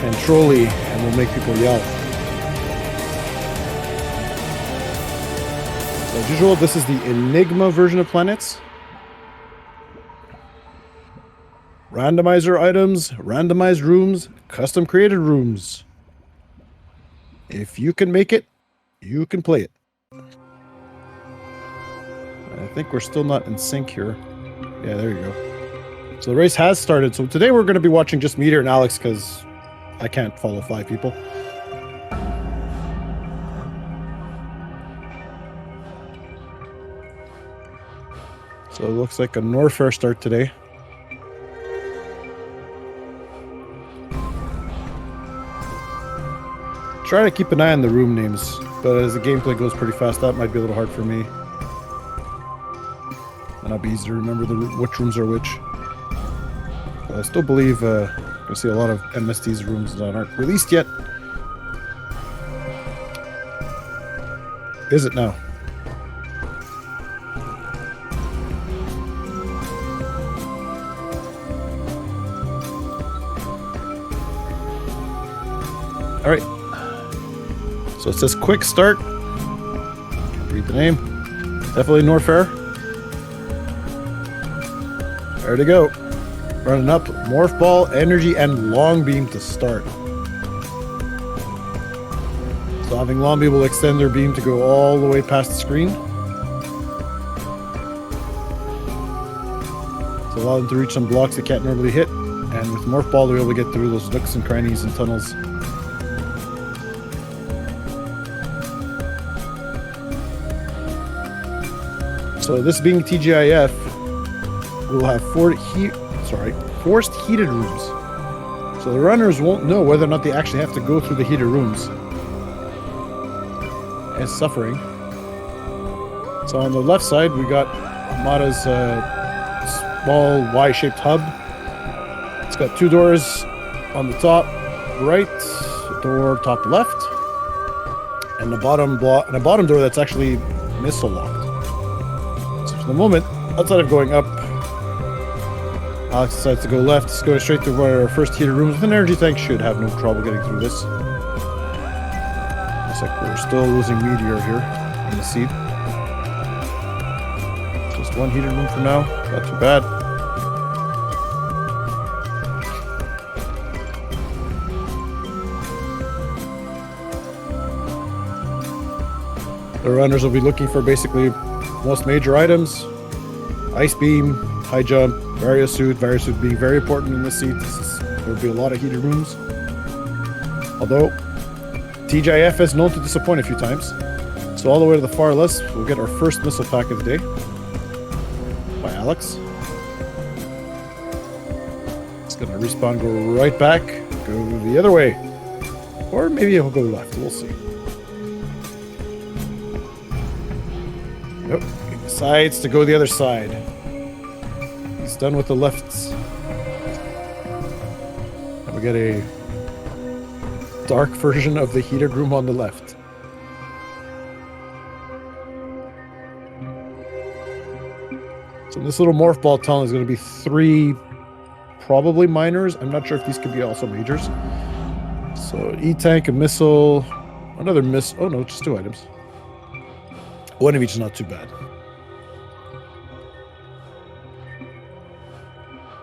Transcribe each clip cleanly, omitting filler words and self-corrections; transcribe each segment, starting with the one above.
and trolly and will make people yell. So as usual, this is the Enigma version of planets. Randomizer items, randomized rooms, custom created rooms. If you can make it, you can play it. I think we're still not in sync here. Yeah, there you go. So the race has started. So today we're going to be watching just Meteor and Alex because I can't follow 5 people. So it looks like a Norfair start today. Try to keep an eye on the room names, but as the gameplay goes pretty fast, that might be a little hard for me. And it'll be easy to remember which rooms are which. But I still believe you're going to see a lot of MST's rooms that aren't released yet. Is it now? All right. So it says quick start. Can't read the name. Definitely Norfair. There to go. Running up Morph Ball, Energy, and Long Beam to start. So having Long Beam will extend their beam to go all the way past the screen. So allow them to reach some blocks they can't normally hit. And with Morph Ball, they'll be able to get through those nooks and crannies and tunnels. So this being TGIF, we'll have forced heated rooms. So the runners won't know whether or not they actually have to go through the heated rooms. And suffering. So on the left side, we got Armada's small Y-shaped hub. It's got 2 doors on the top right, door top left, and a bottom door that's actually missile locked. For the moment, outside of going up, Alex decides to go left. He's going straight to where our first heated rooms with an energy tank should have no trouble getting through this. Looks like we're still losing Meteor here in the seat. Just 1 heated room for now. Not too bad. The runners will be looking for basically most major items: Ice Beam, High Jump, Variosuit being very important in this seat. There will be a lot of heated rooms. Although, TGIF is known to disappoint a few times. So all the way to the far left, we'll get our first missile pack of the day. By Alex. It's going to respawn, go right back, go the other way. Or maybe he'll go left, we'll see. Nope. He decides to go the other side. He's done with the lefts. And we get a dark version of the heated room on the left. So this little morph ball tunnel is going to be 3 probably minors. I'm not sure if these could be also majors. So an E-tank, a missile, another missile. Oh no, just 2 items. 1 of each is not too bad.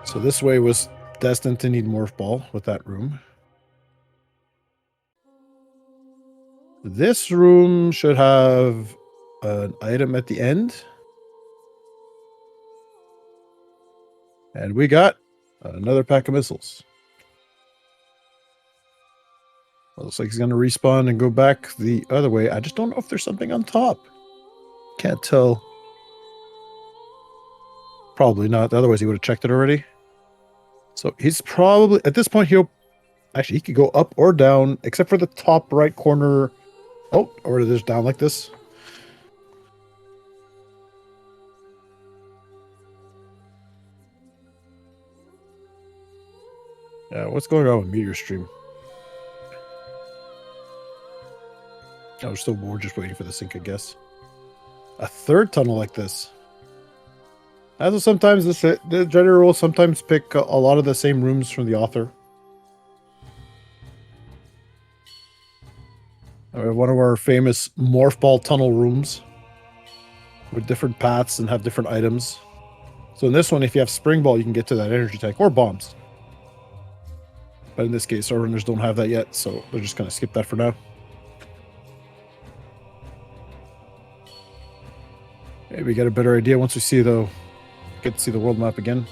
So this way was destined to need Morph Ball with that room. This room should have an item at the end. And we got another pack of missiles. Looks like he's going to respawn and go back the other way. I just don't know if there's something on top. Can't tell. Probably not. Otherwise, he would have checked it already. So he's probably, at this point, he could go up or down, except for the top right corner. Oh, or just down like this. Yeah, what's going on with Meteor Stream? I was still bored just waiting for the sync, I guess. A 3rd tunnel like this. As of sometimes, the generator will sometimes pick a lot of the same rooms from the author. One of our famous morph ball tunnel rooms with different paths and have different items. So in this one, if you have spring ball, you can get to that energy tank or bombs. But in this case, our runners don't have that yet, so they're just going to skip that for now. Maybe we get a better idea once we see get to see the world map again.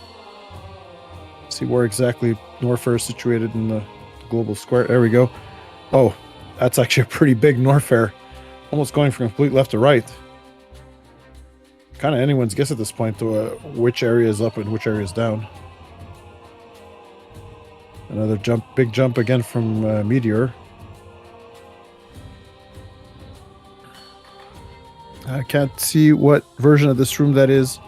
See where exactly Norfair is situated in the global square. There we go. Oh, that's actually a pretty big Norfair. Almost going from complete left to right. Kind of anyone's guess at this point to which area is up and which area is down. Another jump, big jump again from Meteor. I can't see what version of this room that is.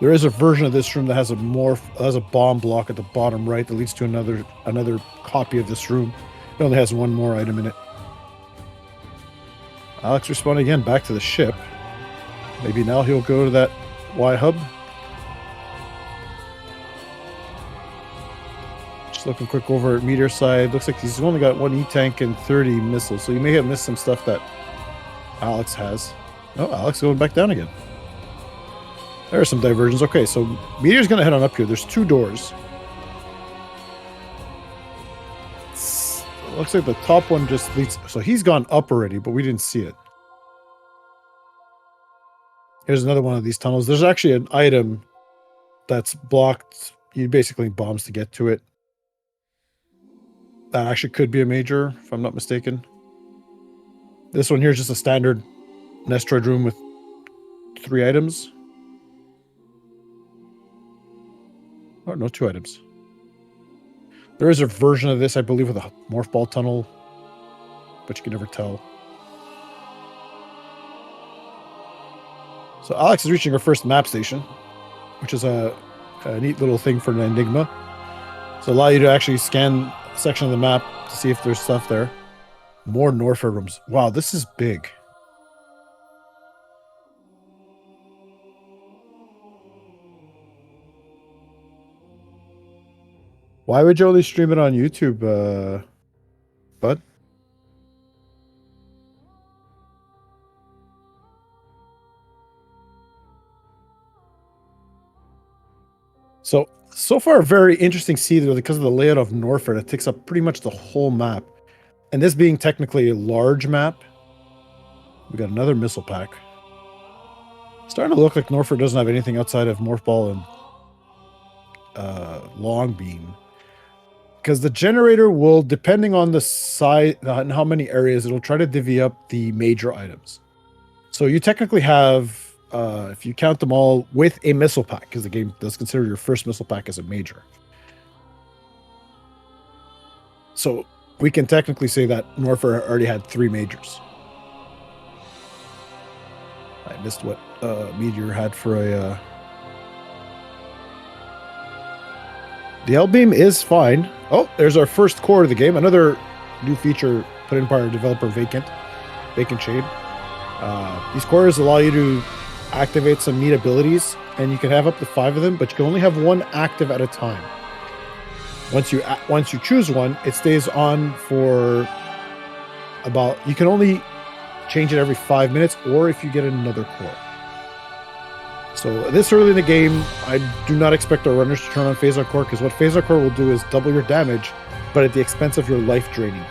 There is a version of this room that has a bomb block at the bottom right that leads to another copy of this room. It only has one more item in it. Alex responding again back to the ship. Maybe now he'll go to that Y hub. Just looking quick over at Meteor side. Looks like he's only got one E-tank and 30 missiles, so you may have missed some stuff that Alex has. Oh, Alex going back down again. There are some diversions. Okay, so Meteor's going to head on up here. There's two doors. It looks like the top one just leads... So he's gone up already, but we didn't see it. Here's another one of these tunnels. There's actually an item that's blocked. You basically need bombs to get to it. That actually could be a major, if I'm not mistaken. This one here is just a standard Nestroid room with 3 items. Oh, no, 2 items. There is a version of this, I believe, with a morph ball tunnel, but you can never tell. So Alex is reaching her first map station, which is a neat little thing for an Enigma. So allow you to actually scan a section of the map to see if there's stuff there. More Norfair rooms. Wow, this is big. Why would you only stream it on YouTube, bud? So far, very interesting to see because of the layout of Norfair that takes up pretty much the whole map. And this being technically a large map, we got another missile pack. Starting to look like Norfair doesn't have anything outside of Morph Ball and Long Beam. Because the generator will, depending on the size and how many areas, it'll try to divvy up the major items. So you technically have, if you count them all with a missile pack, because the game does consider your first missile pack as a major. So we can technically say that Norfair already had 3 majors. I missed what Meteor had for a... The L-Beam is fine. Oh, there's our first core of the game. Another new feature put in by our developer, Vacant Shade. These cores allow you to activate some neat abilities, and you can have up to 5 of them, but you can only have 1 active at a time. Once you choose one, it stays on for about... You can only change it every 5 minutes, or if you get another core. So this early in the game, I do not expect our runners to turn on Phasar Core, because what Phasar Core will do is double your damage, but at the expense of your life draining,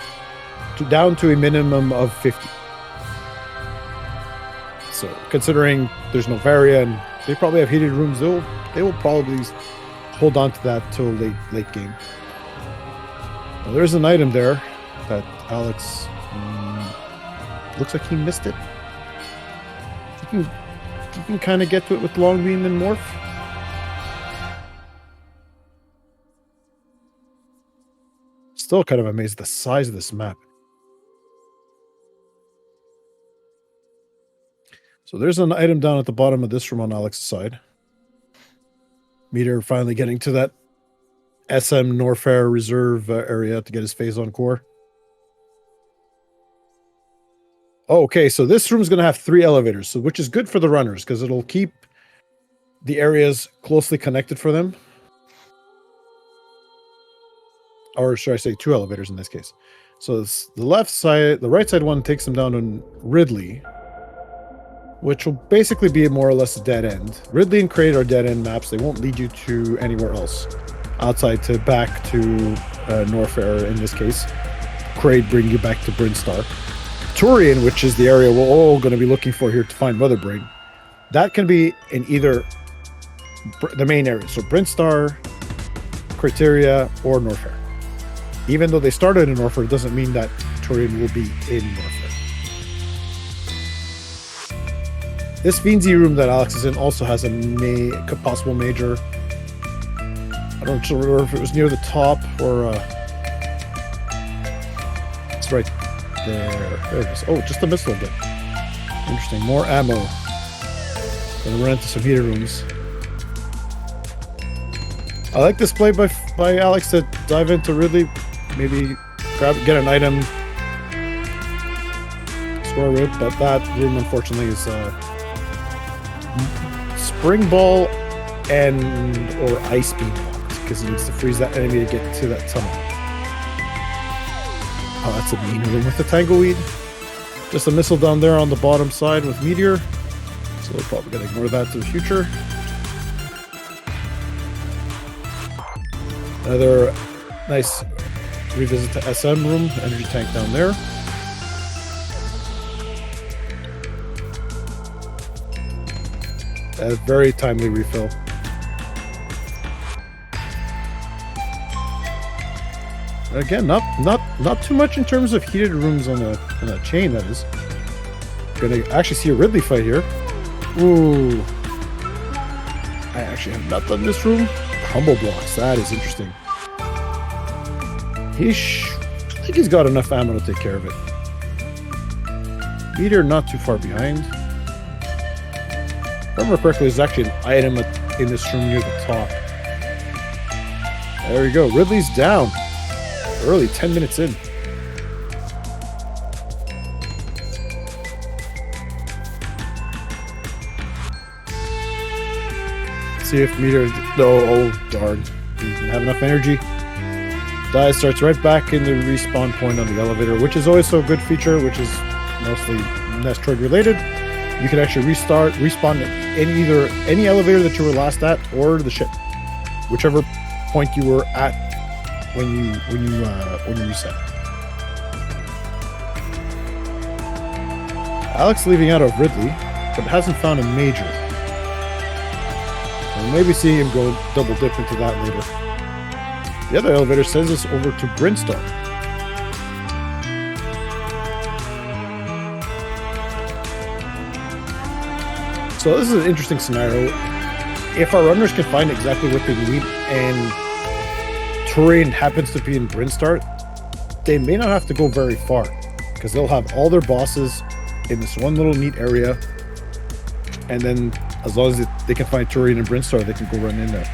down to a minimum of 50. So considering there's no Varia and they probably have heated rooms, they will probably hold on to that till late game. Well, there's an item there that Alex looks like he missed it. You can kind of get to it with Long Beam and Morph. Still kind of amazed at the size of this map. So there's an item down at the bottom of this room on Alex's side. Meteor finally getting to that SM Norfair reserve area to get his Phazon core. Oh, okay, so this room's going to have 3 elevators, so which is good for the runners because it'll keep the areas closely connected for them. or should I say 2 elevators in this case. So the left side, the right side one takes them down to Ridley, which will basically be more or less a dead end. Ridley and Crate are dead end maps. They won't lead you to anywhere else outside to back to Norfair in this case. Crate bring you back to Brinstar. Turian, which is the area we're all going to be looking for here to find Mother Brain, that can be in either the main area. So Brinstar, Criteria, or Norfair. Even though they started in Norfair, doesn't mean that Turian will be in Norfair. This Fiendzy room that Alex is in also has a possible major. I don't remember if it was near the top or... it's right there. There it is. Oh, just a missile again. Interesting. More ammo. Gonna run into some heater rooms. I like this play by Alex to dive into Ridley. Maybe get an item, score it, but that room unfortunately is Spring Ball and or Ice Beam blocked because he needs to freeze that enemy to get to that tunnel. Oh, that's a mean room with the Tangleweed. Just a missile down there on the bottom side with Meteor, so we're probably gonna ignore that to the future. Another nice revisit to SM room, energy tank down there. A very timely refill. Again, not too much in terms of heated rooms on a chain. That is gonna actually see a Ridley fight here. Ooh, I actually have not done this room. Humble blocks. That is interesting. I think he's got enough ammo to take care of it. Meteor not too far behind. If I remember correctly, there's actually an item in this room near the top. There we go. Ridley's down. Early, 10 minutes in. See if Meteor... No, oh darn. He doesn't have enough energy. Dive starts right back in the respawn point on the elevator, which is always a good feature, which is mostly Metroid related. You can actually respawn in either any elevator that you were last at or the ship, whichever point you were at when you reset. Alex leaving out of Ridley, but hasn't found a major. We'll maybe see him go double dip into that later. The other elevator sends us over to Brinstar. So this is an interesting scenario. If our runners can find exactly what they need and terrain happens to be in Brinstar, they may not have to go very far because they'll have all their bosses in this one little neat area, and then as long as they can find terrain in Brinstar, they can go run in there.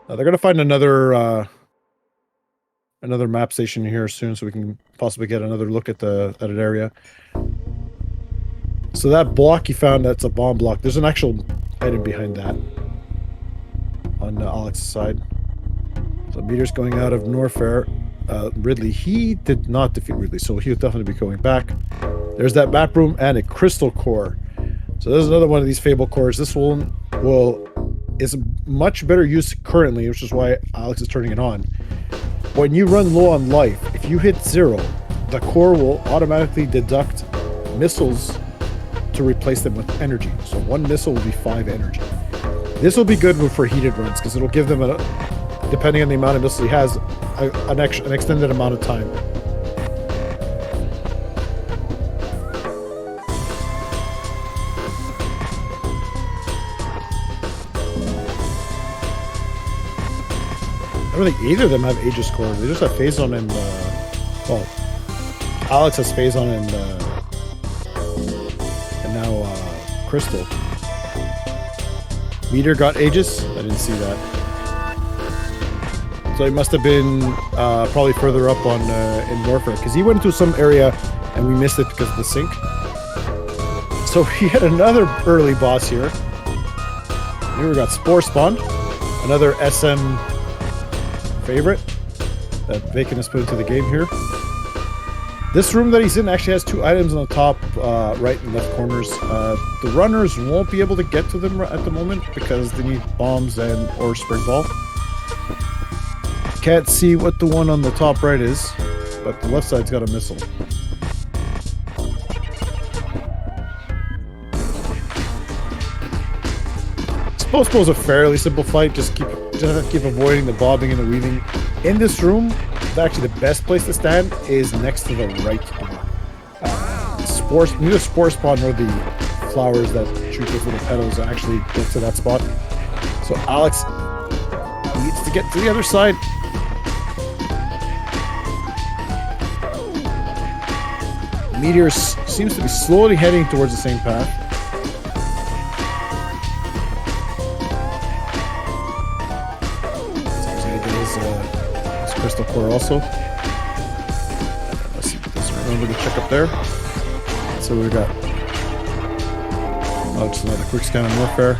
They're gonna find another map station here soon, so we can possibly get another look at an area. So that block you found, that's a bomb block. There's an actual item behind that on Alex's side. So Meteor's going out of Norfair. Ridley, he did not defeat Ridley, so he'll definitely be going back. There's that map room and a crystal core. So there's another one of these Fable cores. This one is much better use currently, which is why Alex is turning it on. When you run low on life, if you hit 0, the core will automatically deduct missiles to replace them with energy. So one missile will be 5 energy. This will be good for heated runs because it'll give them, depending on the amount of missiles he has, an extended amount of time. I don't think either of them have Aegis Core. They just have Phazon and well, Alex has Phazon and now Crystal. Meteor got Aegis. I didn't see that. So he must have been probably further up on in Norfair because he went into some area and we missed it because of the sync. So he had another early boss here. Here we got Spore Spawn. Another SM favorite that Vacant has put into the game here. This room that he's in actually has 2 items on the top, right and left corners. The runners won't be able to get to them at the moment because they need bombs and or spring ball. Can't see what the one on the top right is, but the left side's got a missile. Supposed to a fairly simple fight. Just have to keep avoiding the bobbing and the weaving. In this room, actually the best place to stand is next to the right door. Near spore spawn where the flowers that shoot those little petals actually get to that spot. So Alex needs to get to the other side. Meteor seems to be slowly heading towards the same path. Crystal core also. Let's see what this. Remember to check up there. So we got. Oh, just another quick scan on warfare.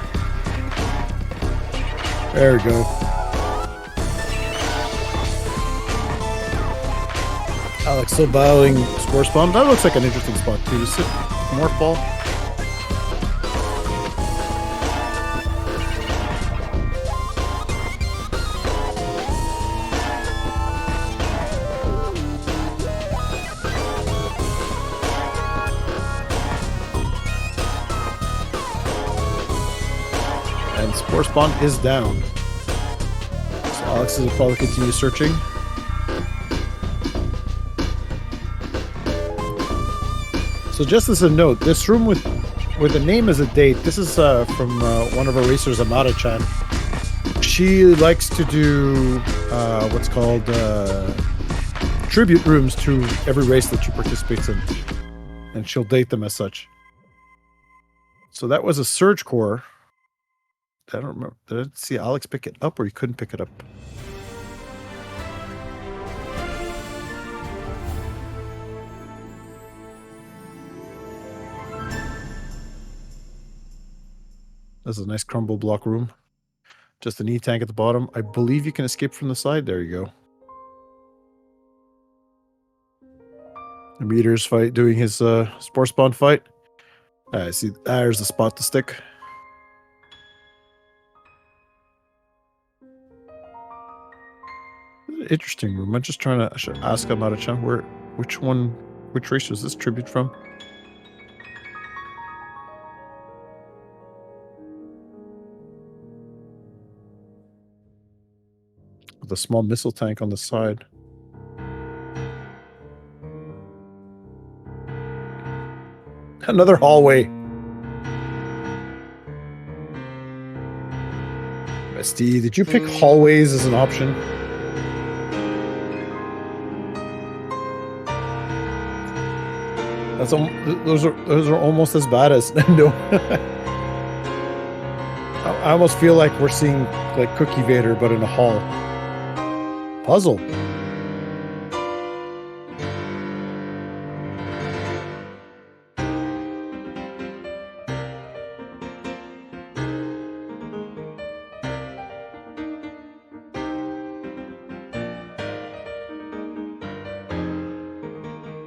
There we go. Alex still battling spore spawn. That looks like an interesting spot too. Just sit morph ball. Spore spawn is down. So Alex will probably continue searching. So just as a note, this room with where the name is a date, this is from one of our racers, Amada-chan. She likes to do what's called tribute rooms to every race that she participates in. And she'll date them as such. So that was a Surge Core. I don't remember. Did I see Alex pick it up or he couldn't pick it up? This is a nice crumble block room. Just an E-tank at the bottom. I believe you can escape from the side. There you go. The Meteor's fight, doing his spore spawn fight. I see. There's the spot to stick. Interesting room. I'm just trying to ask about a chunk which race was this tribute from? With a small missile tank on the side. Another hallway. Misty, did you pick hallways as an option? Those are almost as bad as no. I almost feel like we're seeing like Cookie Vader, but in a hall. Puzzle.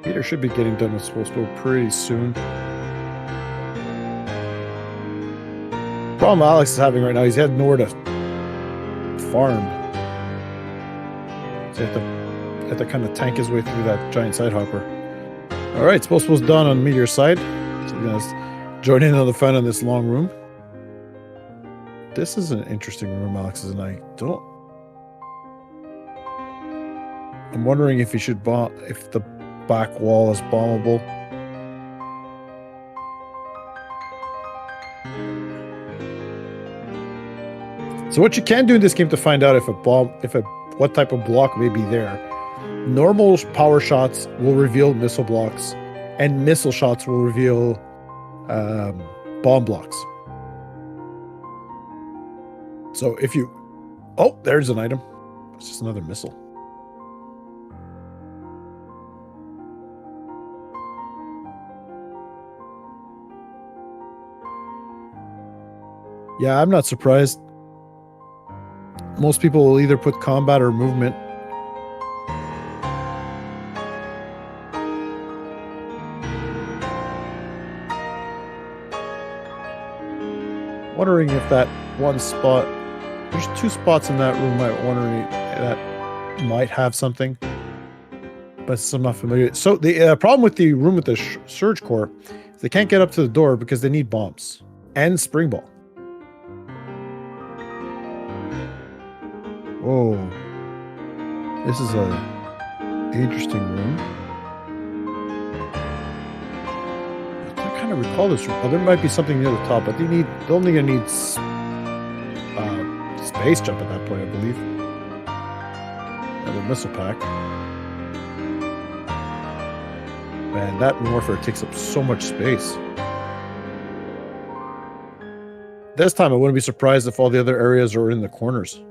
Peter should be getting done with Spolspo pretty soon. Problem Alex is having right now, he's had nowhere to farm. So you have to kind of tank his way through that giant side hopper. Alright, Spolspo's done on Meteor's side. So we're gonna join in on the fun in this long room. This is an interesting room, Alex, and I'm wondering if he should if the back wall is bombable. So what you can do in this game to find out if what type of block may be there. Normal power shots will reveal missile blocks, and missile shots will reveal bomb blocks. So if you... Oh, there's an item. It's just another missile. Yeah, I'm not surprised. most people will either put combat or movement. Wondering if that one spot, there's 2 spots in that room. Wondering that might have something, but I'm not familiar. So the problem with the room with the surge core, they can't get up to the door because they need bombs and spring ball. Oh, this is a interesting room. I kind of recall this room. Oh, there might be something near the top, but they're only gonna need space jump at that point, I believe. Another missile pack. Man, that warfare takes up so much space. This time I wouldn't be surprised if all the other areas are in the corners.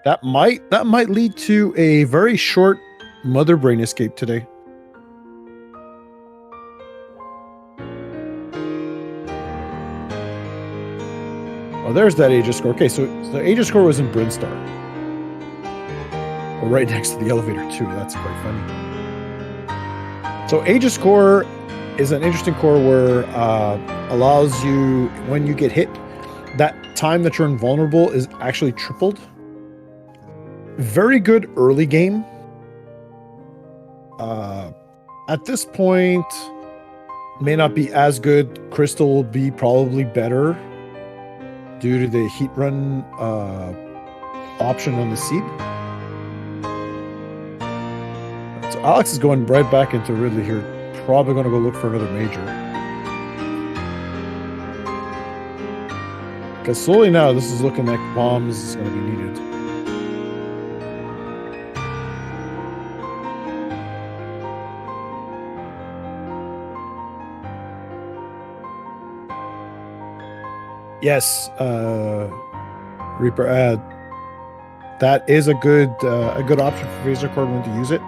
That might lead to a very short mother brain escape today. Oh, there's that Aegis score. Okay, so the Aegis score was in Brinstar. Or right next to the elevator too. That's quite funny. So Aegis core is an interesting core where allows you, when you get hit, that time that you're invulnerable is actually tripled. Very good early game. At this point, may not be as good. Crystal will be probably better due to the heat run option on the seed. So Alex is going right back into Ridley here. Probably going to go look for another major. Because slowly now, this is looking like bombs is going to be needed. Yes, Reaper. That is a good option for Phaser Core when to use it.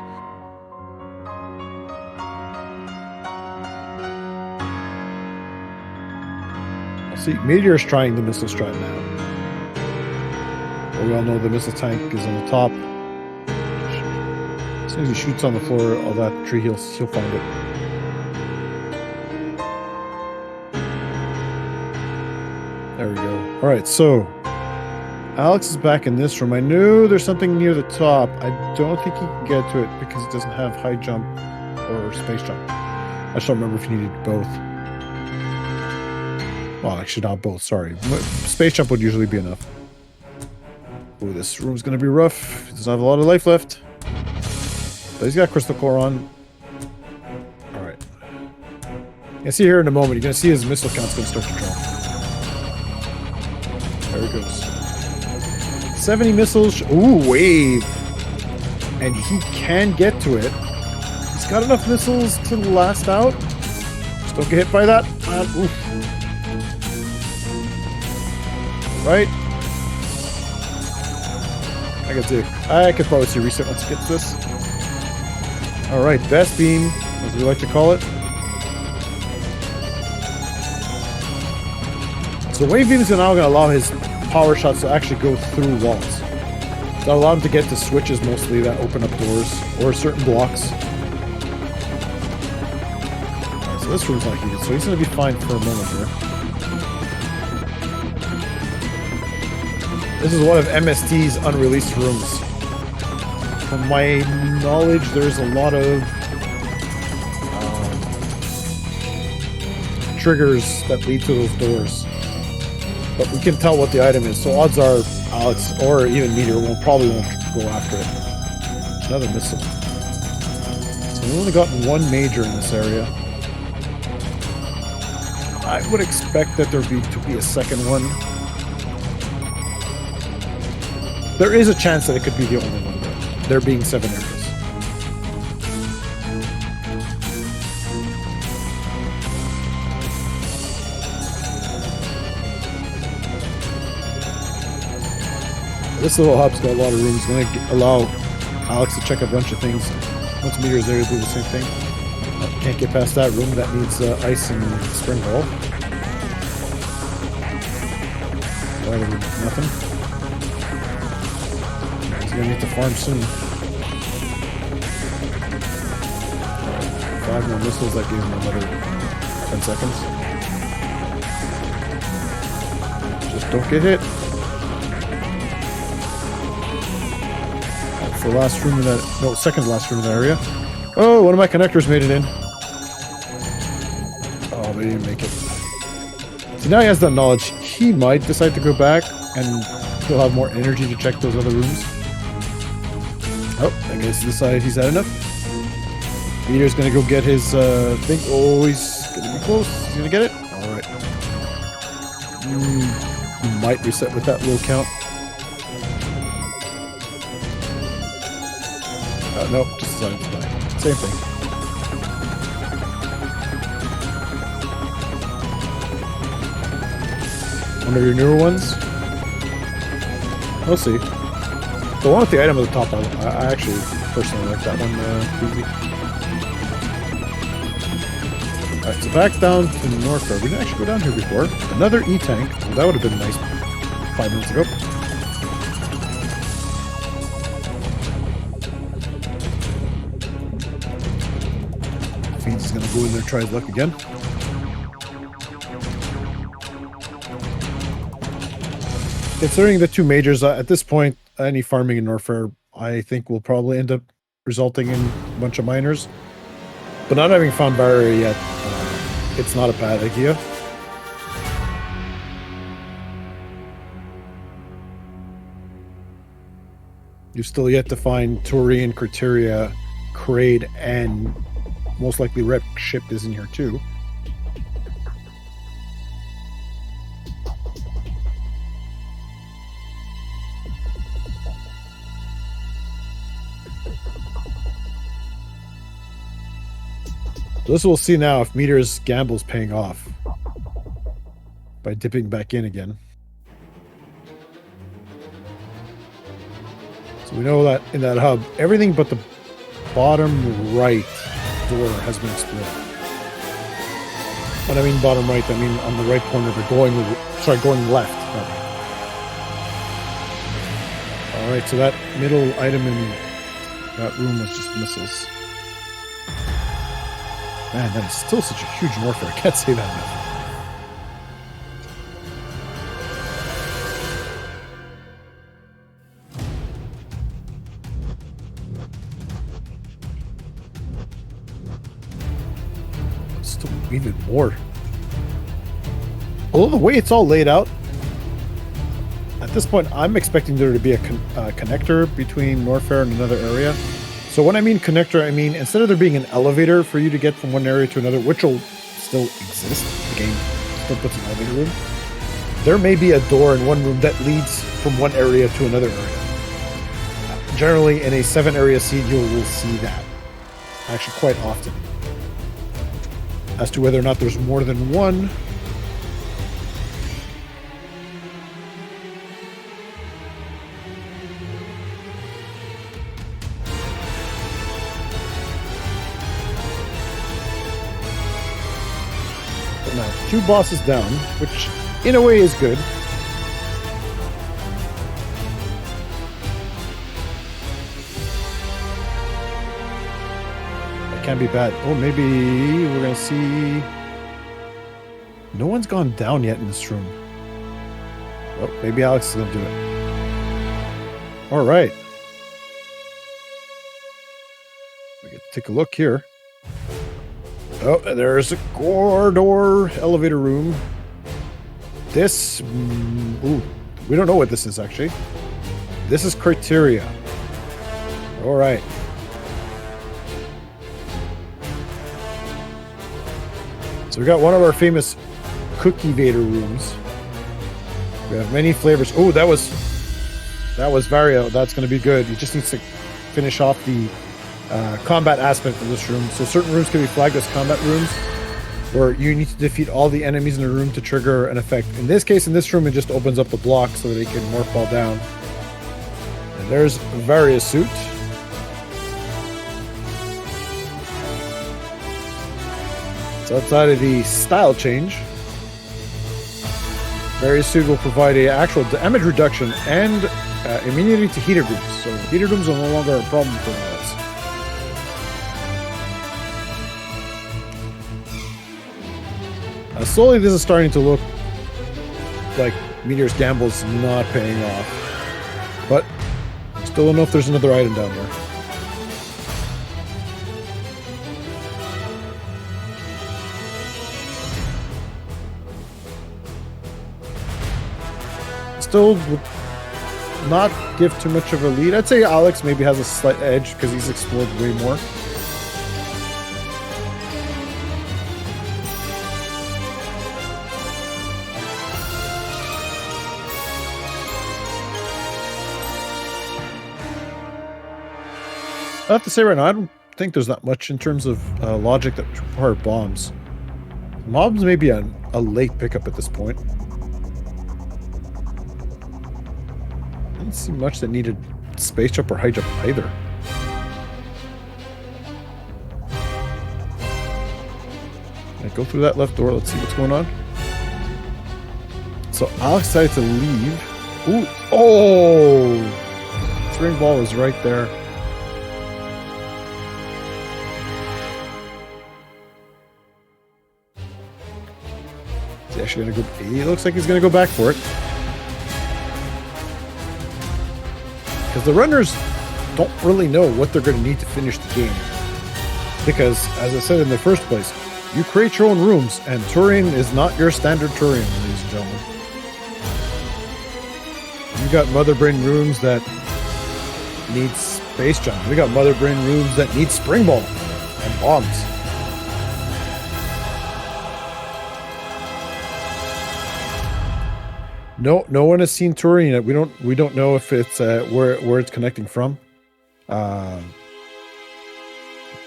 See, Meteor's trying the missile strat now. But we all know the missile tank is on the top. As soon as he shoots on the floor, all that tree, he'll find it. There we go. All right, so Alex is back in this room. I knew there's something near the top. I don't think he can get to it because it doesn't have high jump or space jump. I just don't remember if he needed both. Well, actually not both, sorry. Space jump would usually be enough. Oh, this room's going to be rough. He doesn't have a lot of life left. But he's got crystal core on. Alright. You'll see here in a moment, you're going to see his missile count's going to start to drop. There he goes. 70 missiles. Ooh, wave. And he can get to it. He's got enough missiles to last out. Just don't get hit by that. Oof. Right? I could probably see reset once it gets this. Alright, best beam, as we like to call it. So wave beam is now going to allow his power shots to actually go through walls. That'll allow him to get to switches mostly that open up doors or certain blocks. Right, so this room's not heated, so he's going to be fine for a moment here. This is one of MST's unreleased rooms. From my knowledge, there's a lot of triggers that lead to those doors. But we can tell what the item is, so odds are Alex or even Meteor probably won't go after it. Another missile. So we've only gotten one major in this area. I would expect that there to be a second one. There is a chance that it could be the only one, though. There being 7 areas. This little hub's got a lot of room. It's going to allow Alex to check a bunch of things. Once Meteor's there, he'll do the same thing. Can't get past that room. That needs ice and spring ball. Literally nothing. He's gonna need to farm soon. 5 more missiles, that gave him another 10 seconds. Just don't get hit. That's the last room in that, no, second to last room in that area. Oh, one of my connectors made it in. Oh, they didn't make it. So now he has that knowledge. He might decide to go back, and he'll have more energy to check those other rooms. Oh, I guess this side he's had enough. Peter's gonna go get his thing. Oh, he's gonna be close. He's gonna get it. All right. He might reset with that low count. Nope, just decided to die. Same thing. One of your newer ones? We'll see. The one with the item at the top, I actually personally like that one. Easy. Alright, so back down to Norfair. We didn't actually go down here before. Another E-tank. Well, that would have been nice 5 minutes ago. Fiends is going to go in there and try his luck again. Considering the two majors, at this point, any farming in Norfair, I think, will probably end up resulting in a bunch of miners. But not having found barrier yet, it's not a bad idea. You've still yet to find Turian, Criteria, Kraid, and most likely Rep Ship is in here too. So this we'll see now if Meter's gamble's paying off by dipping back in again. So we know that in that hub, everything but the bottom right door has been explored. When I mean bottom right, I mean on the right corner, but going left. All right, so that middle item in that room was just missiles. Man, that is still such a huge warfare. I can't say that enough. Still even more. Although the way it's all laid out, at this point, I'm expecting there to be a connector between Norfair and another area. So when I mean connector, I mean instead of there being an elevator for you to get from one area to another, which will still exist, the game still puts an elevator room, there may be a door in one room that leads from one area to another area. Generally, in a 7-area seed, you will see that. Actually, quite often. As to whether or not there's more than one, now, 2 bosses down, which in a way is good. That can't be bad. Oh, maybe we're gonna see. No one's gone down yet in this room. Oh, maybe Alex is gonna do it. All right. We can take a look here. Oh, there's a corridor elevator room. This, ooh, we don't know what this is actually. This is Criteria. All right. So we got one of our famous Cookie Vader rooms. We have many flavors. Oh, that was Vario. That's going to be good. He just needs to finish off the combat aspect of this room. So certain rooms can be flagged as combat rooms, where you need to defeat all the enemies in the room to trigger an effect. In this case, in this room, it just opens up the block so that they can more fall down. And there's Varia's suit. It's outside of the style change. Various suit will provide a actual damage reduction and immunity to heater dooms. So heater dooms are no longer a problem for us. Slowly, this is starting to look like Meteor's gamble's not paying off. But still don't know if there's another item down there. Still would not give too much of a lead. I'd say Alex maybe has a slight edge because he's explored way more. I have to say right now, I don't think there's that much in terms of logic that require bombs. Mobs may be a late pickup at this point. I didn't see much that needed space jump or high jump either. Can I go through that left door? Let's see what's going on. So Alex decided to leave. Ooh, oh! Spring ball is right there. He's actually gonna go. He looks like he's gonna go back for it. Because the runners don't really know what they're going to need to finish the game. Because, as I said in the first place, you create your own rooms, and Turian is not your standard Turian, ladies and gentlemen. You got Mother Brain rooms that need space jump. We got Mother Brain rooms that need spring ball and bombs. No one has seen Turian yet. We don't know if it's where it's connecting from.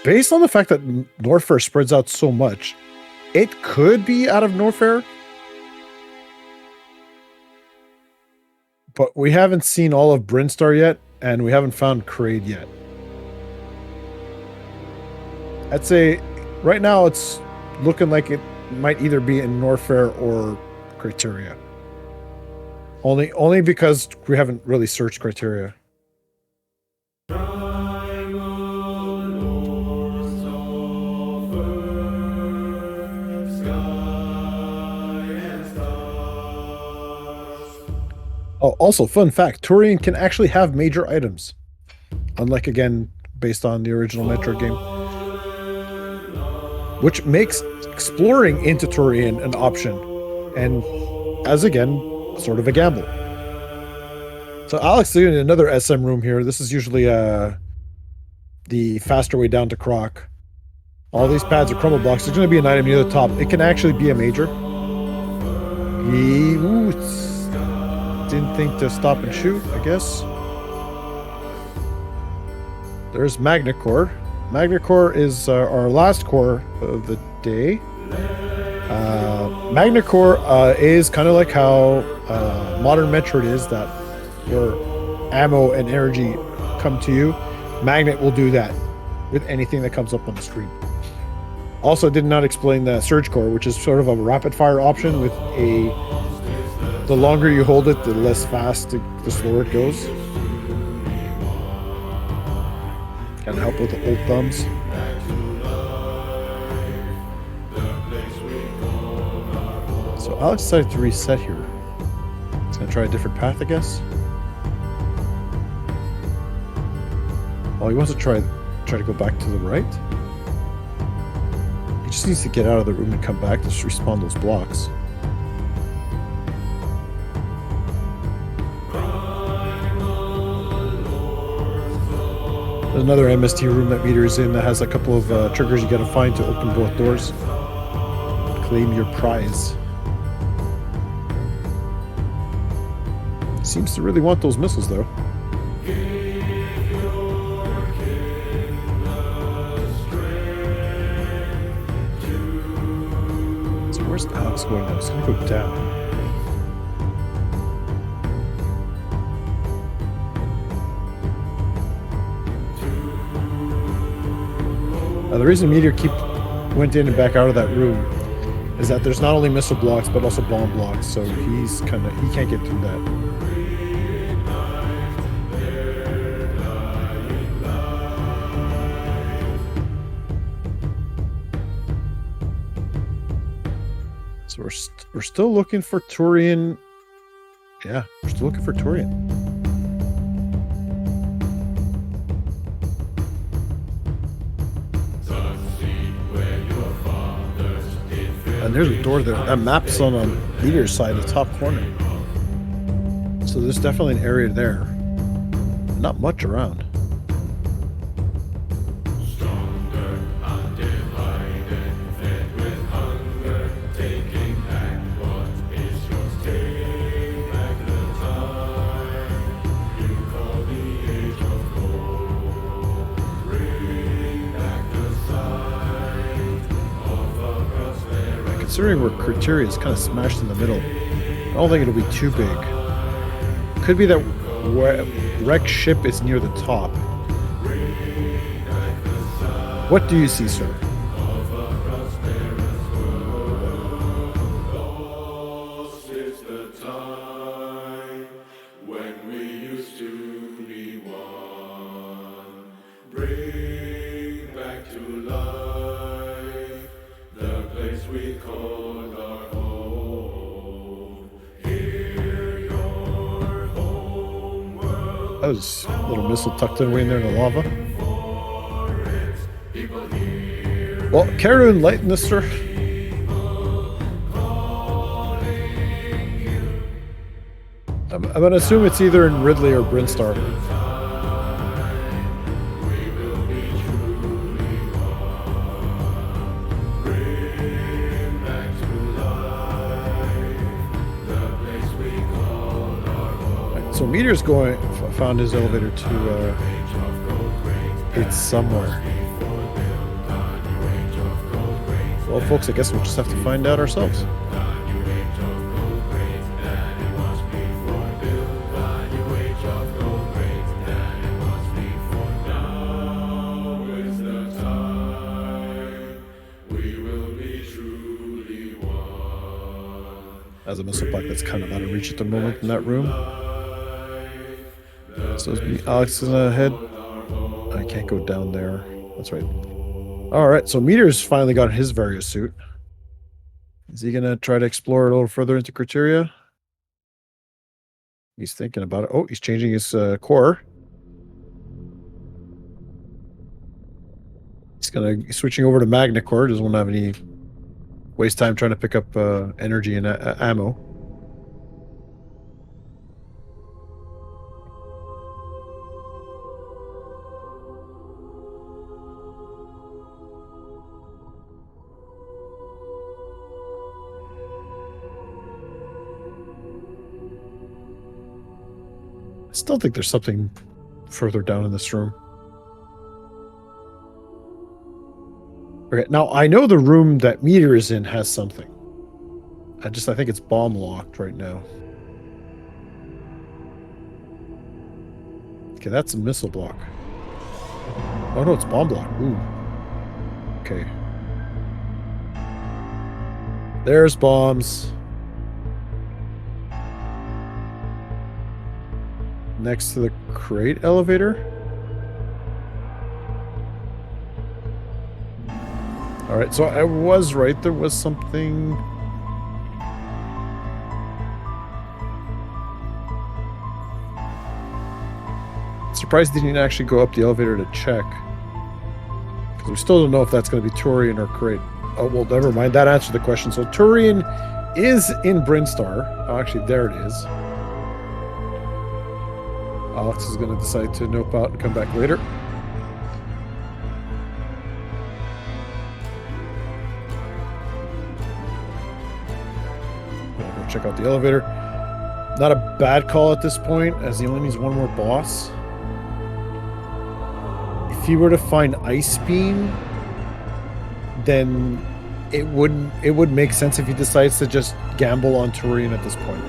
Based on the fact that Norfair spreads out so much, it could be out of Norfair. But we haven't seen all of Brinstar yet, and we haven't found Kraid yet. I'd say right now it's looking like it might either be in Norfair or Criteria. Only because we haven't really searched Criteria. Oh, also, fun fact, Turian can actually have major items. Unlike, again, based on the original Metroid game. Which makes exploring into Turian an option. And, as again, sort of a gamble. So Alex is in another SM room here. This is usually the faster way down to Croc. All these pads are crumble blocks. There's going to be an item near the top. It can actually be a major. Didn't think to stop and shoot, I guess. There's Magna Core. Magna Core is our last core of the day. Magna Core is kind of like how modern Metroid is, that where ammo and energy come to you. Magnet will do that with anything that comes up on the screen. Also, did not explain the Surge Core, which is sort of a rapid fire option with the longer you hold it, the less fast, the slower it goes. Kind of help with the old thumbs. So Alex decided to reset here. He's gonna try a different path, I guess. Oh, he wants to try to go back to the right. He just needs to get out of the room and come back to just respawn those blocks. There's another MST room that Meteor is in that has a couple of triggers you gotta find to open both doors. Claim your prize. Seems to really want those missiles, though. So where's Alex going now? He's gonna go down. The reason Meteor went in and back out of that room is that there's not only missile blocks but also bomb blocks, so he can't get through that. So we're still looking for Turian. Yeah, we're still looking for Turian. And there's a door there. That map's on Meteor's side, the top corner. So there's definitely an area there. Not much around. Considering where criteria is kind of smashed in the middle, I don't think it'll be too big. Could be that wrecked ship is near the top. What do you see, sir? That was a little missile tucked away in there in the lava. Well, care to enlighten us, sir? I'm going to assume it's either in Ridley or Brinstar. So Meteor's found his elevator to, it's somewhere. Well, folks, I guess we'll just have to find out ourselves. As a missile block that's kind of out of reach at the moment in that room. So Alex is ahead. I can't go down there. That's right. All right, so Meteor's finally got his Varia suit. Is he going to try to explore a little further into criteria? He's thinking about it. Oh, he's changing his core. He's switching over to Magna core. Doesn't want to have any waste time trying to pick up energy and ammo. I still think there's something further down in this room. Okay, now I know the room that Meteor is in has something. I think it's bomb locked right now. Okay, that's a missile block. Oh no, it's bomb block. Ooh. Okay. There's bombs. Next to the crate elevator. All right, so I was right. There was something. Surprised he didn't actually go up the elevator to check. Because we still don't know if that's going to be Turian or crate. Oh, well, never mind. That answered the question. So Turian is in Brinstar. Oh, actually, there it is. Alex is going to decide to nope out and come back later. We'll go check out the elevator. Not a bad call at this point, as he only needs one more boss. If he were to find Ice Beam, then it would make sense if he decides to just gamble on Turian at this point.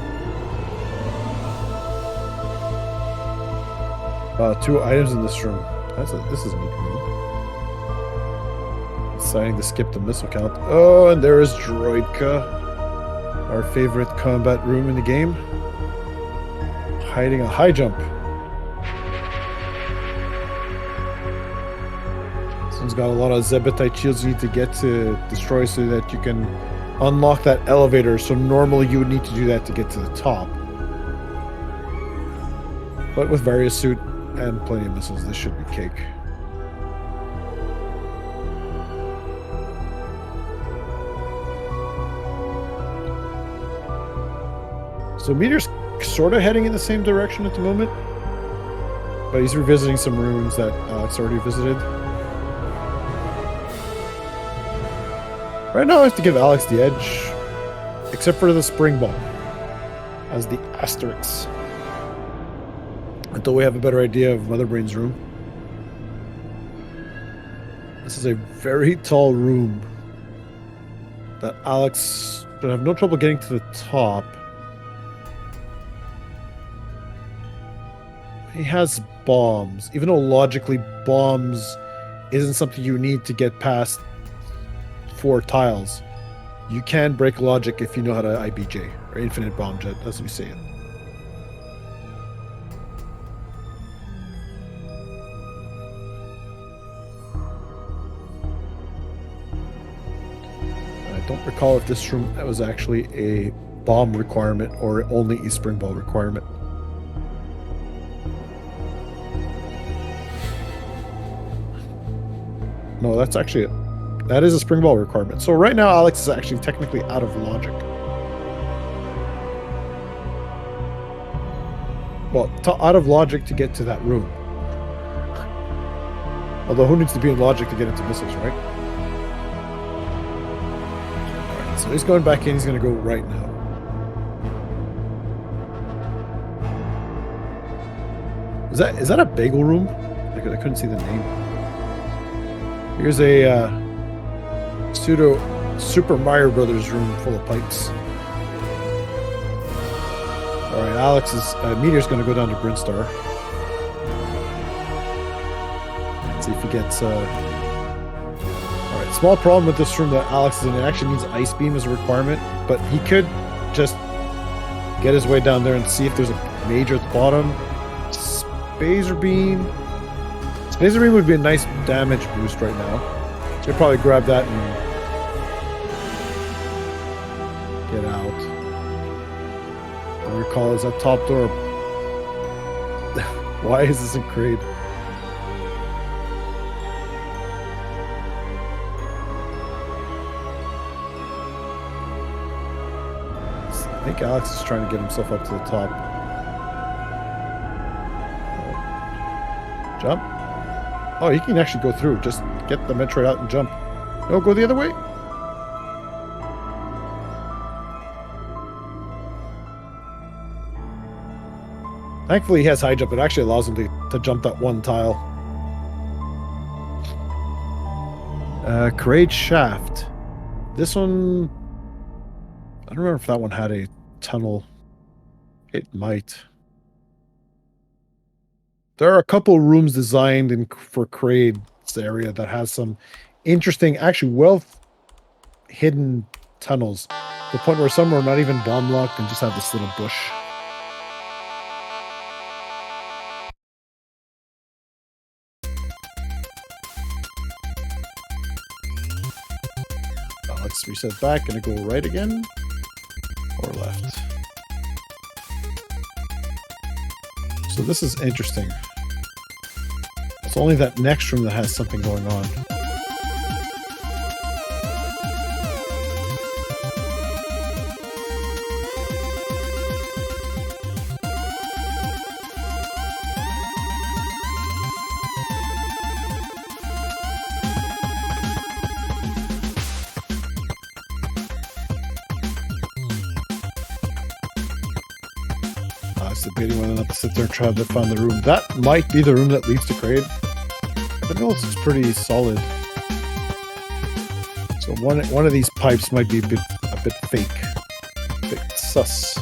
2 items in this room. This is a neat room. deciding to skip the missile count. Oh, and there is Droidka, our favorite combat room in the game, hiding a high jump. This one's got a lot of Zebetite shields you need to get to destroy so that you can unlock that elevator. So normally you would need to do that to get to the top. But with various suit and plenty of missiles, this should be cake. So Meteor's sort of heading in the same direction at the moment, but he's revisiting some ruins that Alex already visited. Right now I have to give Alex the edge, except for the spring ball as the asterisk, until we have a better idea of Mother Brain's room. This is a very tall room that Alex should have no trouble getting to the top. He has bombs, even though logically bombs isn't something you need to get past 4 tiles. You can break logic if you know how to IBJ, or infinite bomb jet, as we say it. I don't recall if this room was actually a bomb requirement or only a spring ball requirement. No, that's actually it. That is a spring ball requirement. So right now, Alex is actually technically out of logic. Well, out of logic to get to that room. Although, who needs to be in logic to get into missiles, right? Alright, so he's going back in. He's going to go right now. Is that a bagel room? I couldn't see the name. Here's a pseudo Super Mario Brothers room full of pipes. Alright, Alex's Meteor's going to go down to Brinstar. Let's see if he gets... Alright, small problem with this room that Alex is in. It actually needs Ice Beam as a requirement, but he could just get his way down there and see if there's a major at the bottom. Spazer Beam... Spazer Beam would be a nice damage boost right now. Should probably grab that and get out. I recall, is that top door? Why is this in Kraid? I think Alex is trying to get himself up to the top. Jump. Oh, he can actually go through. Just get the Metroid out and jump. No, go the other way. Thankfully, he has high jump. It actually allows him to jump that one tile. Kraid Shaft. This one... I don't remember if that one had a tunnel. It might. There are a couple rooms designed for Kraid's area that has some interesting, actually well-hidden tunnels. To the point where some are not even bomb-locked and just have this little bush. Let's reset back. Gonna go right again? Or left? So this is interesting. It's only that next room that has something going on. Debating whether or not to sit there and try to find the room. That might be the room that leads to Kraid. But it looks pretty solid. So one of these pipes might be a bit fake. A bit sus.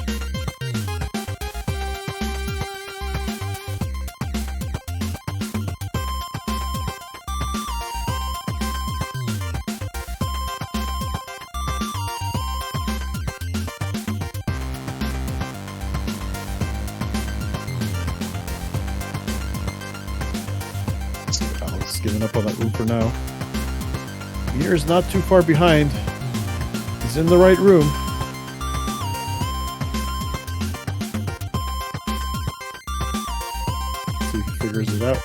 Alex giving up on that room for now. Meteor's not too far behind. He's in the right room. See if he figures it out.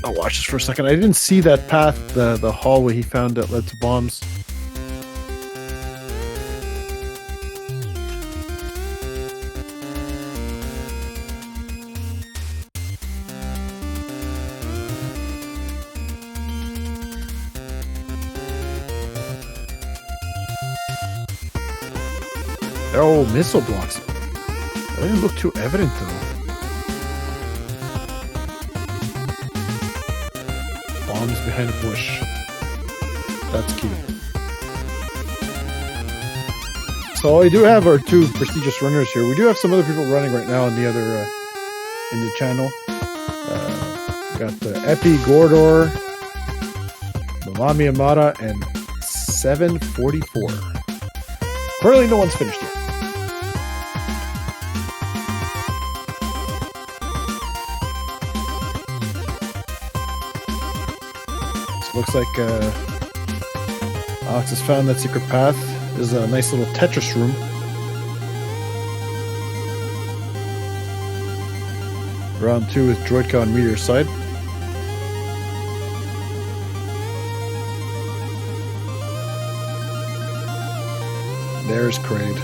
I'll watch this for a second. I didn't see that path, the hallway he found that led to bombs. Oh, missile blocks. That didn't look too evident, though. Bombs behind a bush. That's cute. So we do have our two prestigious runners here. We do have some other people running right now in the other in the channel. We got the Epi Gordor, Malami Amata, and 744. Currently, no one's finished yet. Looks like Alex has found that secret path. This is a nice little Tetris room. Round 2 with Droidka on Meteor's side. There's Kraid.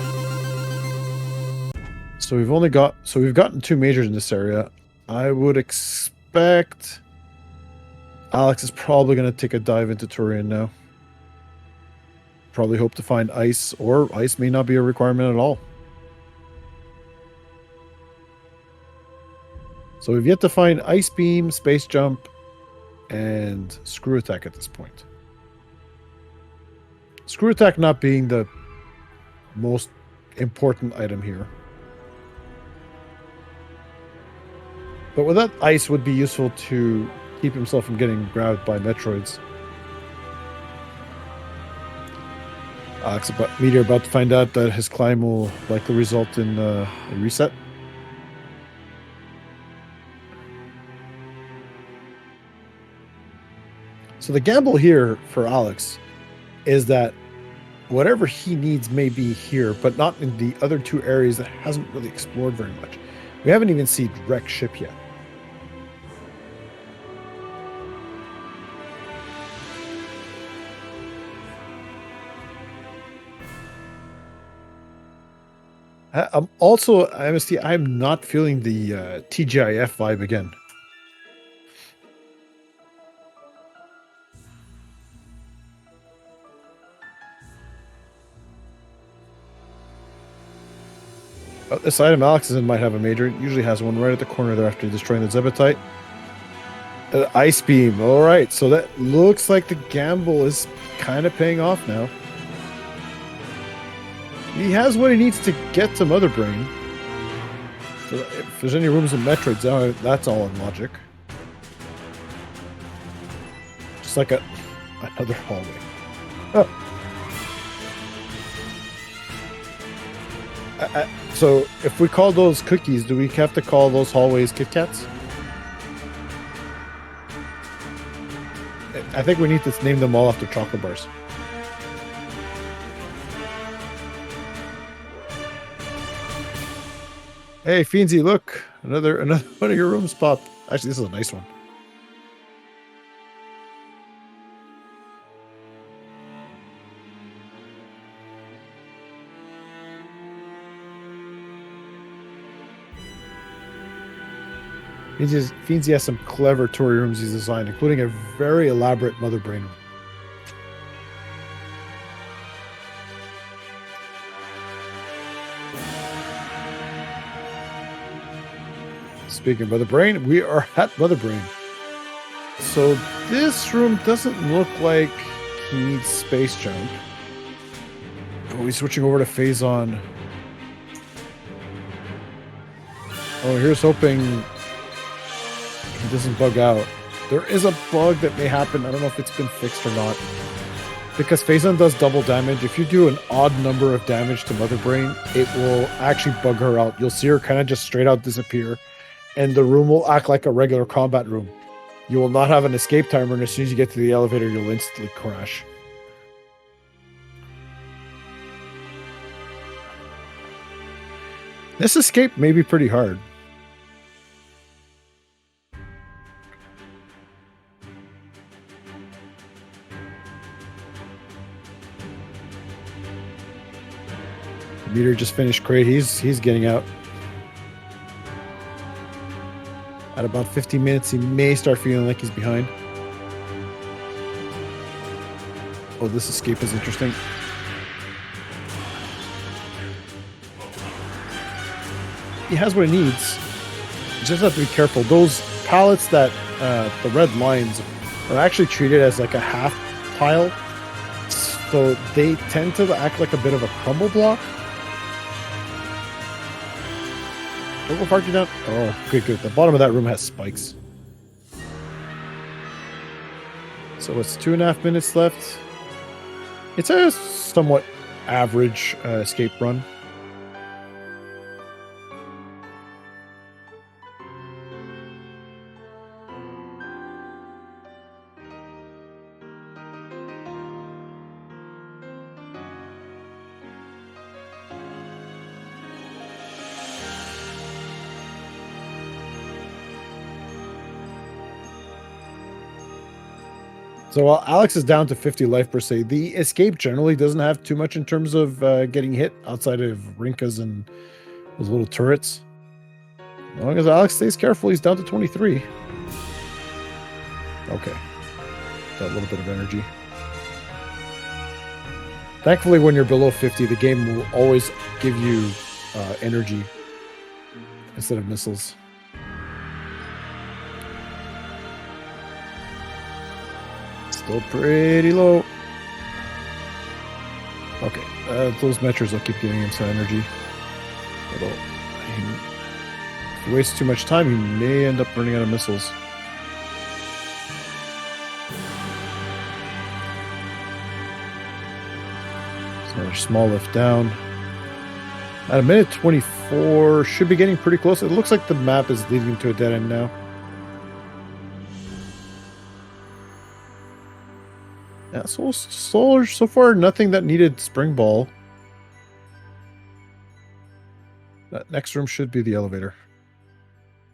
So we've gotten 2 majors in this area. I would expect Alex is probably going to take a dive into Turian now. Probably hope to find ice, or ice may not be a requirement at all. So we've yet to find Ice Beam, Space Jump, and Screw Attack at this point. Screw Attack not being the most important item here. But with that, ice would be useful to keep himself from getting grabbed by Metroids. Meteor about to find out that his climb will likely result in a reset. So the gamble here for Alex is that whatever he needs may be here, but not in the other 2 areas that hasn't really explored very much. We haven't even seen wrecked ship yet. I'm not feeling the TGIF vibe again. This item Alex is in might have a major. It usually has one right at the corner there after destroying the Zebetite. Ice Beam. All right, so that looks like the gamble is kind of paying off now. He has what he needs to get to Mother Brain. So if there's any rooms in Metroid, that's all in logic. Just like another hallway. Oh. So if we call those cookies, do we have to call those hallways Kit Kats? I think we need to name them all after chocolate bars. Hey, Fienzy, look. Another one of your rooms popped. Actually, this is a nice one. Fienzy has some clever tour rooms he's designed, including a very elaborate Mother Brain room. Speaking of Mother Brain, we are at Mother Brain. So this room doesn't look like he needs Space Jump. Oh, he's switching over to Phazon. Oh, here's hoping he doesn't bug out. There is a bug that may happen. I don't know if it's been fixed or not. Because Phazon does double damage. If you do an odd number of damage to Mother Brain, it will actually bug her out. You'll see her kind of just straight out disappear, and the room will act like a regular combat room. You will not have an escape timer, and as soon as you get to the elevator, you'll instantly crash. This escape may be pretty hard. Meter just finished crate. He's getting out. At about 15 minutes, he may start feeling like he's behind. Oh, this escape is interesting. He has what he needs. You just have to be careful. Those pallets that the red lines are actually treated as like a half tile, so they tend to act like a bit of a crumble block. Don't go park you down. Oh, good. The bottom of that room has spikes. So it's 2.5 minutes left. It's a somewhat average escape run. So while Alex is down to 50 life per se, the escape generally doesn't have too much in terms of getting hit outside of Rinkas and those little turrets. As long as Alex stays careful, he's down to 23. Okay. Got a little bit of energy. Thankfully, when you're below 50, the game will always give you energy instead of missiles. Still pretty low. Okay, those Metros will keep giving him some energy. Although, if he wastes too much time, he may end up running out of missiles. It's another small lift down. At a minute 24, should be getting pretty close. It looks like the map is leading to a dead end now. Yeah, so far, nothing that needed Spring Ball. That next room should be the elevator.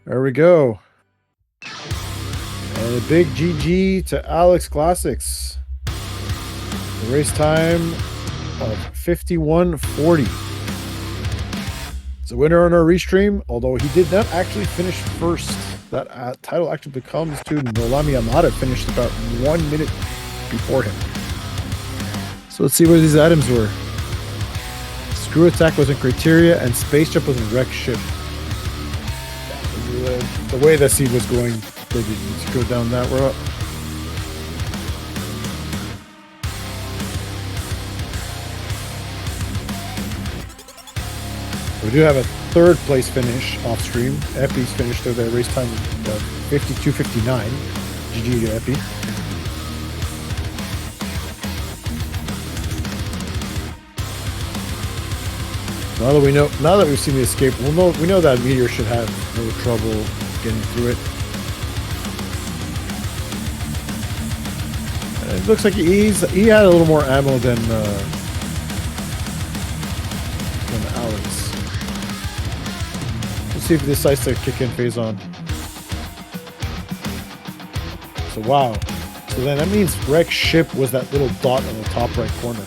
There we go. And a big GG to Alex Classics. The race time of 51:40. It's a winner on our restream, although he did not actually finish first. That title actually becomes to Nolami Amada, finished about 1 minute before him. So let's see where these items were. Screw attack was in criteria, and space jump was in wreck ship. The way that scene was going, they didn't need to go down that route. We do have a third place finish off stream. Epi's finished with a race time of 52:59. GG to Epi. Now that we've seen the escape, we know that Meteor should have no trouble getting through it. And it looks like he had a little more ammo than Alex. Let's see if he decides to kick in Phazon. So wow. So then that means wreck ship was that little dot on the top right corner.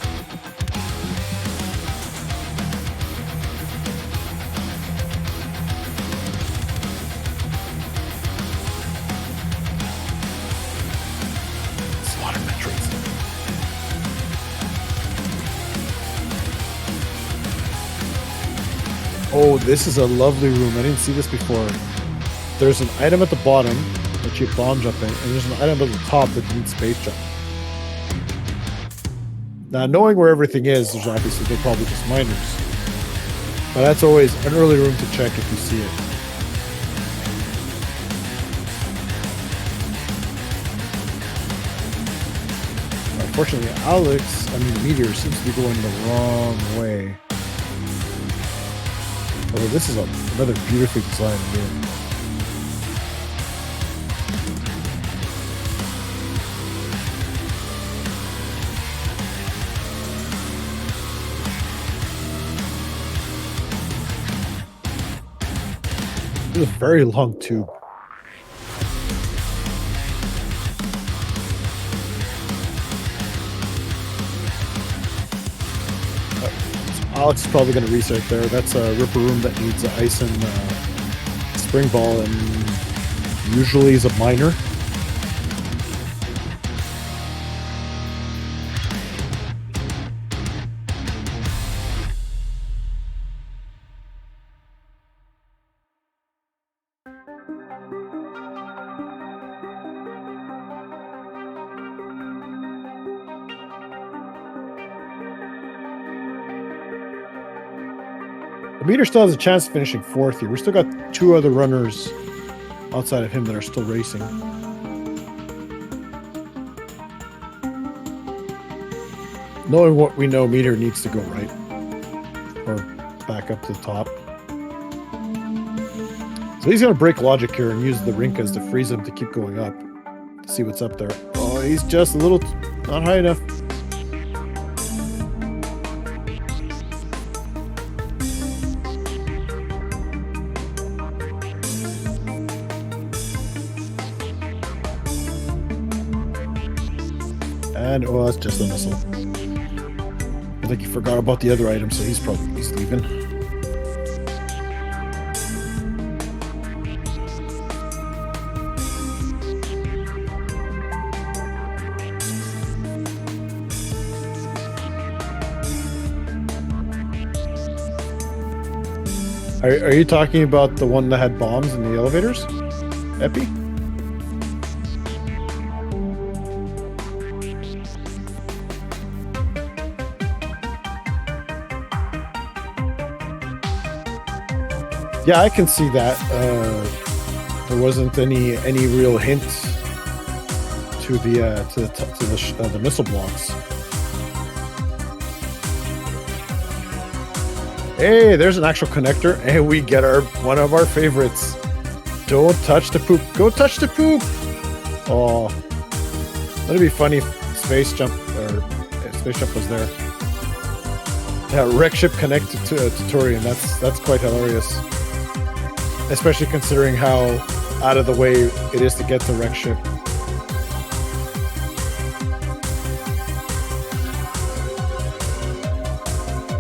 Oh, this is a lovely room. I didn't see this before. There's an item at the bottom that you bomb jump in, and there's an item at the top that needs space jump. Now, knowing where everything is, there's obviously they're probably just miners. But that's always an early room to check if you see it. Unfortunately, Meteor seems to be going the wrong way. Although this is another beautifully designed game. This is a very long tube. Alex is probably going to reset there. That's a Ripper Room that needs ice and spring ball, and usually is a minor. The Meteor still has a chance of finishing 4th here. We still got 2 other runners outside of him that are still racing. Knowing what we know, Meteor needs to go right. Or back up to the top. So he's going to break logic here and use the Rinkas to freeze him to keep going up. To see what's up there. Oh, he's just a little... not high enough. And, oh, that's just a missile. I think he forgot about the other item, so he's leaving. Are you talking about the one that had bombs in the elevators? Epi? Yeah, I can see that. There wasn't any real hint to the missile blocks. Hey, there's an actual connector, and we get one of our favorites. Don't touch the poop. Go touch the poop. Oh, that'd be funny if Space Jump was there. Yeah, wreck ship connected to Turian. That's quite hilarious. Especially considering how out of the way it is to get to wreck ship.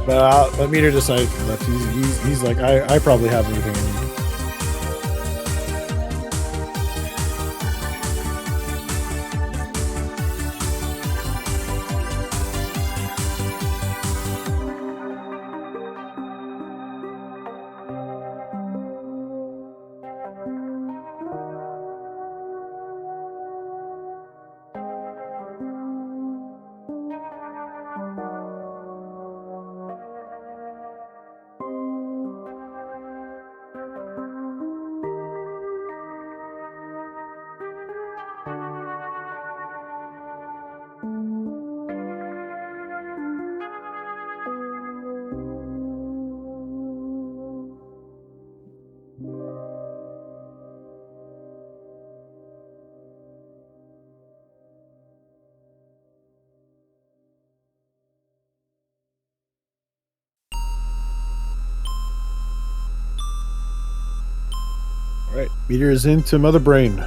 But Meteor decided to left. He's like, I probably have everything I need. All right, Meteor is into Mother Brain.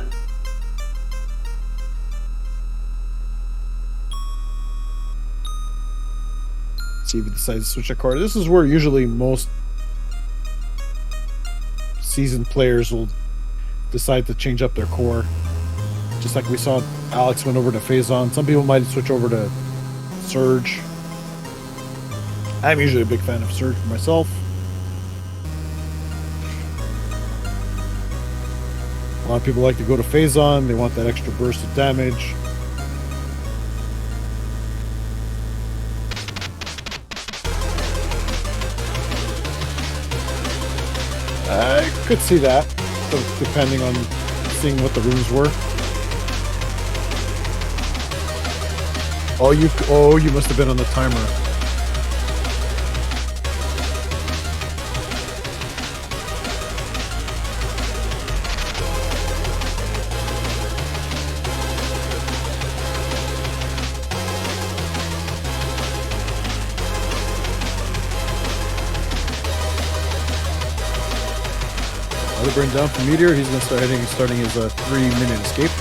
See if he decides to switch a car. This is where usually most seasoned players will decide to change up their core. Just like we saw Alex went over to Phazon. Some people might switch over to Surge. I'm usually a big fan of Surge myself. A lot of people like to go to Phazon. They want that extra burst of damage. I could see that, depending on seeing what the rooms were. Oh, you must have been on the timer. Another brain down for Meteor. He's going to start starting his 3-minute escape.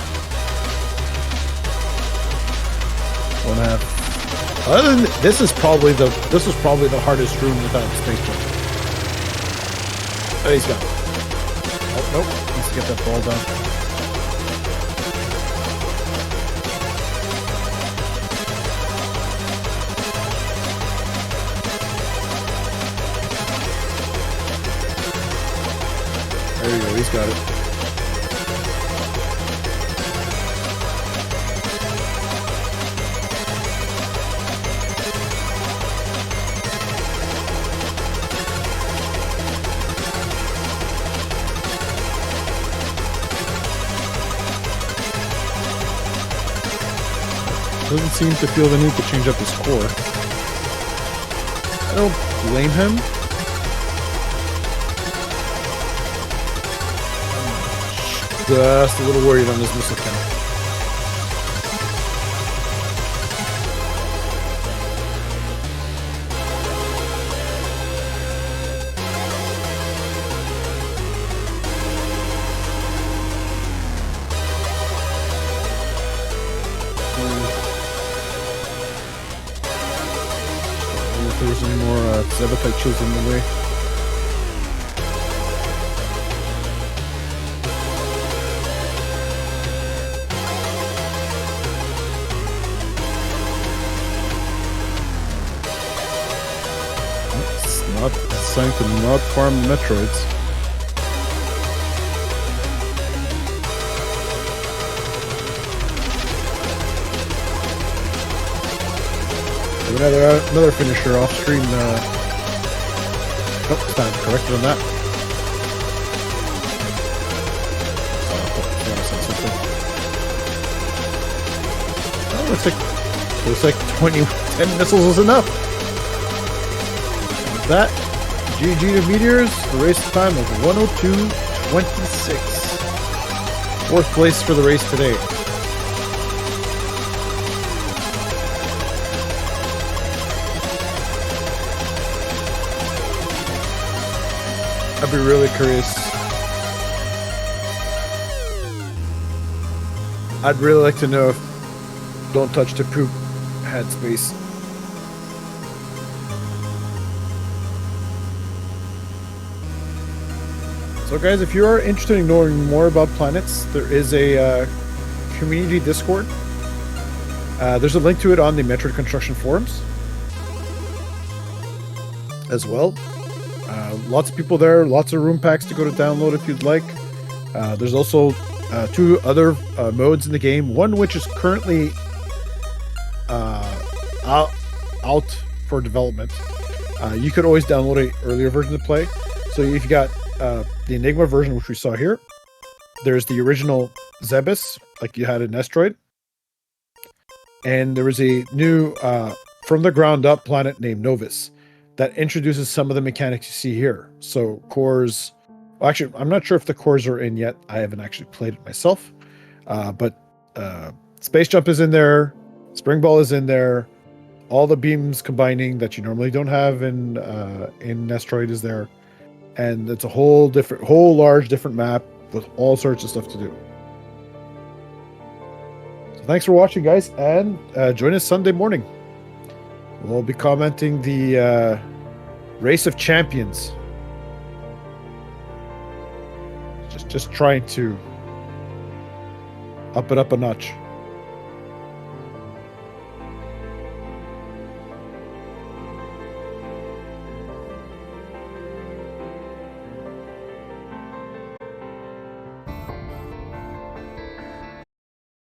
1.5. Other than this was probably the hardest room without space jump. Oh, he's got it. Oh nope, needs to get that ball down. There you go, he's got it. Doesn't seem to feel the need to change up his core. I don't blame him. Just a little worried on this missile count. If there's any more Zebetite chills in the way. It's time to not farm Metroids. Another finisher off screen. Oh, stand corrected on that. Oh, looks like 10 missiles is enough. And that GG to Meteors. The race time of 1:02.26. 4th place for the race today. I'd be really curious. I'd really like to know if Don't Touch the Poop had space. So guys, if you are interested in knowing more about planets, there is a community Discord. There's a link to it on the Metroid Construction forums as well. Lots of people there, lots of room packs to go to download if you'd like. There's also 2 other modes in the game, one which is currently out for development. You could always download an earlier version to play. So if you got the Enigma version, which we saw here, there's the original Zebes, like you had in Metroid, and there was a new from the ground up planet named Novus that introduces some of the mechanics you see here. So cores, well, actually, I'm not sure if the cores are in yet. I haven't actually played it myself, but space jump is in there, spring ball is in there, all the beams combining that you normally don't have in Metroid is there, and it's a whole large different map with all sorts of stuff to do. So thanks for watching, guys, and join us Sunday morning. We'll be commenting the Race of Champions. Just trying to up it up a notch.